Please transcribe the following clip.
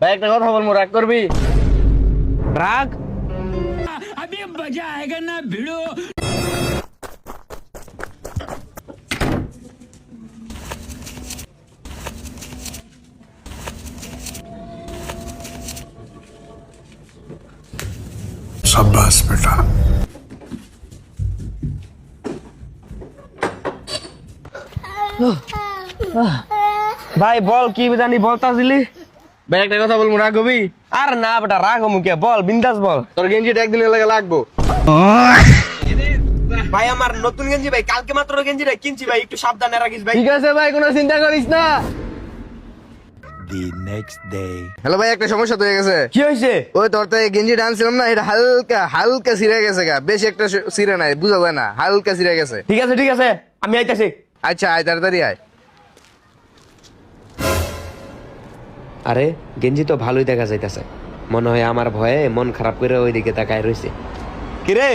ভাই একটা কথা বলবো, রাগ করবি? রাগ? अभी मजा आएगा ना भिड़ो। शाबाश बेटा। ভাই বল, কি জানি বলতাছিলি? ভাই একটা কথা বলবো, রাগ হবি? আর না বেটা, রাগ মুখে বল, বিন্দাস বল। তোর গেঞ্জিটা একদিনের লাগে লাগবো। ভাই আমার নতুন গেঞ্জি ভাই, কালকে মাত্র গেঞ্জিটা কিনছি ভাই, একটু সাবধানে রাখিস ভাই। ঠিক আছে ভাই, কোনো চিন্তা করিস না। The next day. হ্যালো ভাই, একটা সমস্যা তো হয়ে গেছে। কি হয়েছে? ওই তোর তো গেঞ্জি আনছিলাম না, এটা হালকা হালকা ছিঁড়ে গেছে গা, বেশি একটা ছিঁড়ে নাই, বুঝা যায় না, হালকা ছিঁড়ে গেছে। ঠিক আছে ঠিক আছে, আমি আইতাছি। আচ্ছা আয়, তাড়াতাড়ি আয়। আরে গেঞ্জি তো ভালোই দেখা যাইতাছে, মনে হয় আমার ভয়ে মন খারাপ করে ওইদিকে তাকায় রয়েছে। কিরে